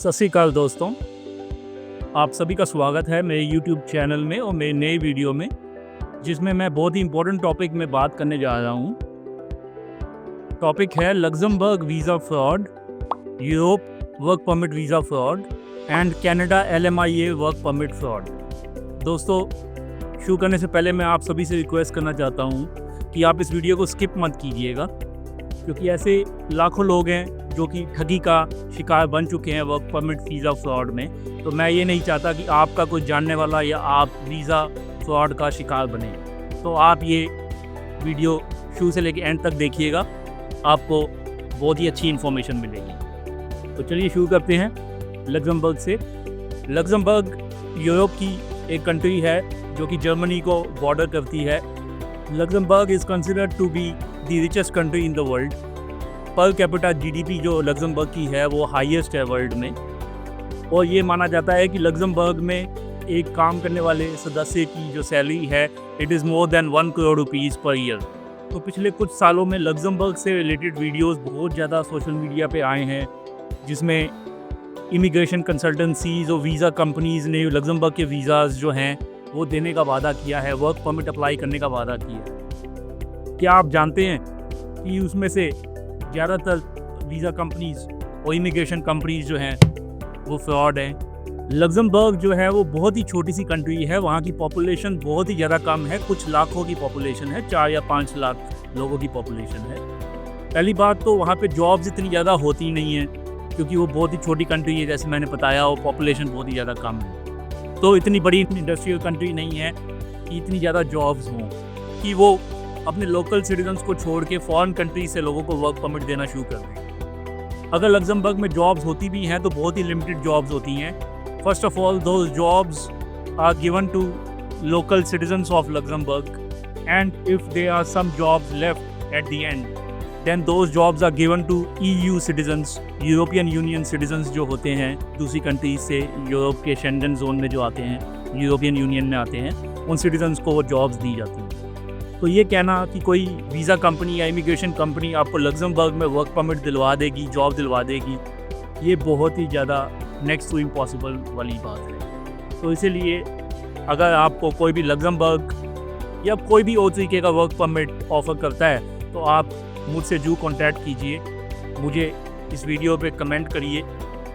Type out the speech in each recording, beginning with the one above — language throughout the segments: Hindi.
सत श्री अकाल दोस्तों, आप सभी का स्वागत है मेरे YouTube चैनल में और मेरे नए वीडियो में, जिसमें मैं बहुत ही इम्पोर्टेंट टॉपिक में बात करने जा रहा हूँ। टॉपिक है Luxembourg visa fraud, Europe work permit visa fraud and Canada LMIA work permit fraud. दोस्तों, शुरू करने से पहले मैं आप सभी से रिक्वेस्ट करना चाहता हूँ कि आप इस वीडियो को स्किप मत कीजिएगा, क्योंकि ऐसे लाखों लोग हैं जो कि ठगी का शिकार बन चुके हैं वर्क परमिट वीज़ा फ्रॉड में। तो मैं ये नहीं चाहता कि आपका कोई जानने वाला या आप वीज़ा फ्रॉड का शिकार बने। तो आप ये वीडियो शुरू से लेकर एंड तक देखिएगा, आपको बहुत ही अच्छी इन्फॉर्मेशन मिलेगी। तो चलिए शुरू करते हैं लग्जमबर्ग से। लग्जमबर्ग यूरोप की एक कंट्री है जो कि जर्मनी को बॉर्डर करती है। Luxembourg is considered to be the richest country in the world. Per capita GDP जो लग्जमबर्ग की है वो हाईएस्ट है वर्ल्ड में, और ये माना जाता है कि लग्जमबर्ग में एक काम करने वाले सदस्य की जो सैलरी है it is more than 1 crore rupees per year. तो पिछले कुछ सालों में लग्जमबर्ग से रिलेटेड वीडियोस बहुत ज़्यादा सोशल मीडिया पे आए हैं, जिसमें इमिग्रेशन कंसल्टेंसीज और वीज़ा कंपनीज़ ने लग्जमबर्ग के वीज़ाज़ जो हैं वो देने का वादा किया है, वर्क परमिट अप्लाई करने का वादा किया है। क्या आप जानते हैं कि उसमें से ज़्यादातर वीज़ा कंपनीज़ और इमिग्रेशन कंपनीज़ जो हैं वो फ्रॉड हैं। लग्जमबर्ग जो है वो बहुत ही छोटी सी कंट्री है, वहाँ की पॉपुलेशन बहुत ही ज़्यादा कम है, कुछ लाखों की पॉपुलेशन है, 4 या 5 लाख लोगों की पॉपुलेशन है। पहली बात तो वहाँ पे जॉब्स इतनी ज़्यादा होती नहीं हैं, क्योंकि वो बहुत ही छोटी कंट्री है, जैसे मैंने बताया, और पॉपुलेशन बहुत ही ज़्यादा कम है। तो इतनी बड़ी इंडस्ट्रियल कंट्री नहीं है कि इतनी ज़्यादा जॉब्स हों कि वो अपने लोकल सिटीजन्स को छोड़ के फॉरेन कंट्री से लोगों को वर्क परमिट देना शुरू कर दें। अगर लग्जमबर्ग में जॉब्स होती भी हैं तो बहुत ही लिमिटेड जॉब्स होती हैं। First of all, those jobs are given to local citizens of Luxembourg, and if there are some jobs left at the end, then those jobs are given to EU सिटीजन्स, यूरोपियन यूनियन सिटीजन्स जो होते हैं दूसरी कंट्रीज से, यूरोप के शेंगन जोन में जो आते हैं, यूरोपियन यूनियन में आते हैं, उन सिटीजन्स को वो जॉब्स दी जाती हैं। तो ये कहना कि कोई वीज़ा कंपनी या इमिग्रेशन कंपनी आपको लग्जमबर्ग में वर्क परमिट दिलवा देगी, जॉब दिलवा देगी, ये बहुत ही ज़्यादा नेक्स्ट टू इम्पॉसिबल वाली बात है। तो इसीलिए अगर आपको कोई भी लग्जमबर्ग या कोई भी और तरीके का वर्क परमिट ऑफ़र करता है तो आप मुझसे जरूर कॉन्टैक्ट कीजिए, मुझे इस वीडियो पे कमेंट करिए,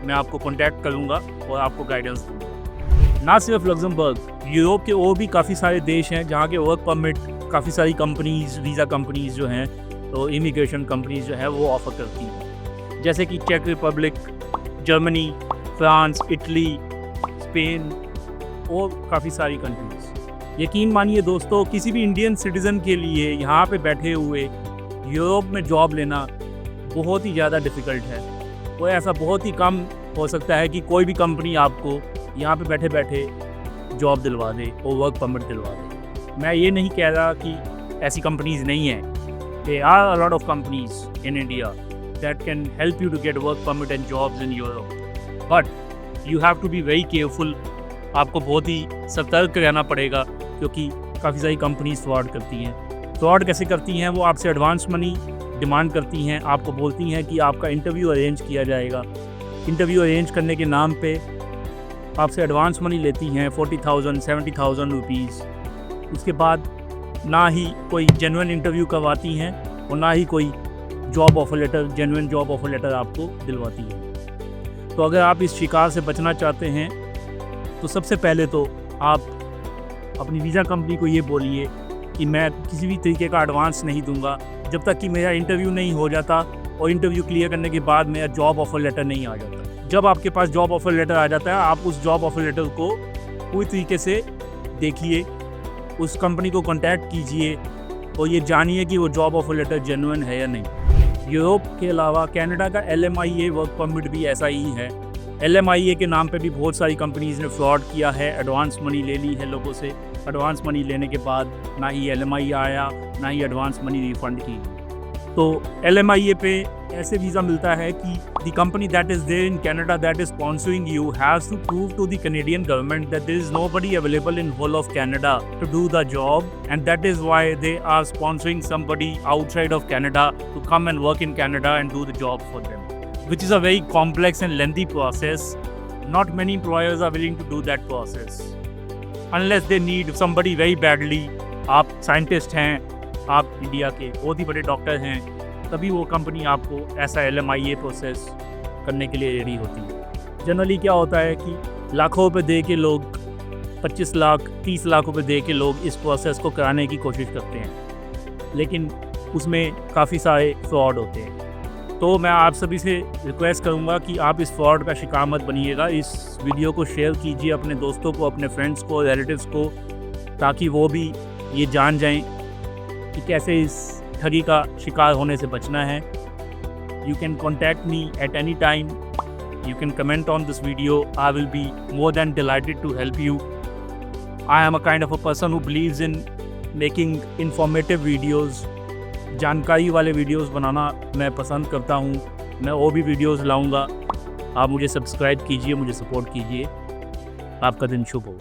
मैं आपको कॉन्टैक्ट करूँगा और आपको गाइडेंस दूँगा। ना सिर्फ लग्जमबर्ग, यूरोप के और भी काफ़ी सारे देश हैं जहाँ के वर्क परमिट काफ़ी सारी कंपनीज़, वीज़ा कंपनीज़ जो हैं, तो इमिग्रेशन कंपनीज़ जो है वो ऑफ़र करती हैं, जैसे कि चेक Republic, Germany, France, Italy, Spain और काफ़ी सारी कंट्रीज़। यकीन मानिए दोस्तों, किसी भी इंडियन सिटीज़न के लिए यहाँ पे बैठे हुए यूरोप में जॉब लेना बहुत ही ज़्यादा डिफ़िकल्ट है। और ऐसा बहुत ही कम हो सकता है कि कोई भी कंपनी आपको यहाँ पे बैठे बैठे जॉब दिलवा दे और वर्क परमिट दिलवा दे। मैं ये नहीं कह रहा कि ऐसी कंपनीज़ नहीं हैं। There are a lot of companies in India that can help you to get work permit and jobs in Europe, but you have to be very careful. आपको बहुत ही सतर्क रहना पड़ेगा, क्योंकि काफ़ी सारी कंपनीज फ्रॉड करती हैं। फ्रॉड कैसे करती हैं? वो आपसे एडवांस मनी डिमांड करती हैं, आपको बोलती हैं कि आपका इंटरव्यू अरेंज किया जाएगा। इंटरव्यू अरेंज करने के नाम पे आपसे एडवांस मनी लेती हैं 40,000 70,000 रुपीज़। उसके बाद ना ही कोई जेन्युइन इंटरव्यू करवाती हैं और ना ही कोई job offer letter, genuine job offer letter आपको दिलवाती है। तो अगर आप इस शिकार से बचना चाहते हैं तो सबसे पहले तो आप अपनी वीज़ा कंपनी को ये बोलिए कि मैं किसी भी तरीके का एडवांस नहीं दूंगा जब तक कि मेरा इंटरव्यू नहीं हो जाता, और इंटरव्यू क्लियर करने के बाद मेरा जॉब ऑफर लेटर नहीं आ जाता। जब आपके पास जॉब ऑफर लेटर आ जाता है, आप उस जॉब ऑफर लेटर को पूरी तरीके से देखिए, उस कंपनी को कांटेक्ट कीजिए और ये जानिए कि वो जॉब ऑफर लेटर जेन्युइन है या नहीं। यूरोप के अलावा कनाडा का LMIA वर्क परमिट भी ऐसा ही है। LMIA के नाम पे भी बहुत सारी कंपनीज़ ने फ्रॉड किया है, एडवांस मनी ले ली है लोगों से। एडवांस मनी लेने के बाद ना ही LMIA आया, ना ही एडवांस मनी रिफ़ंड की। तो LMIA पे ऐसे वीज़ा मिलता है कि the company that is there in Canada that is sponsoring you has to prove to the Canadian government that there is nobody available in whole of Canada to do the job, and that is why they are sponsoring somebody outside of Canada to come and work in Canada and do the job for them. which is a very complex and lengthy process. Not many employers are willing to do that process unless they need somebody very badly. आप साइंटिस्ट हैं, आप इंडिया के बहुत ही बड़े डॉक्टर हैं, तभी वो कंपनी आपको ऐसा LMIA प्रोसेस करने के लिए रेडी होती है। जनरली क्या होता है कि लाखों रुपए दे के लोग 25 लाख 30 लाख रुपए दे के लोग इस प्रोसेस को कराने की कोशिश करते हैं, लेकिन उसमें काफ़ी सारे फ्रॉड होते हैं। तो मैं आप सभी से रिक्वेस्ट करूंगा कि आप इस फ्रॉड का शिकार मत बनिएगा। इस वीडियो को शेयर कीजिए अपने दोस्तों को, अपने फ्रेंड्स को, रिलेटिव्स को, ताकि वो भी ये जान जाएं कि कैसे इस ठगी का शिकार होने से बचना है। You can contact me at any time, you can comment on this video, I will be more than delighted to help you. I am a kind of a person who believes in making informative videos. जानकारी वाले वीडियोस बनाना मैं पसंद करता हूँ। मैं और भी वीडियोस लाऊंगा। आप मुझे सब्सक्राइब कीजिए, मुझे सपोर्ट कीजिए। आपका दिन शुभ हो।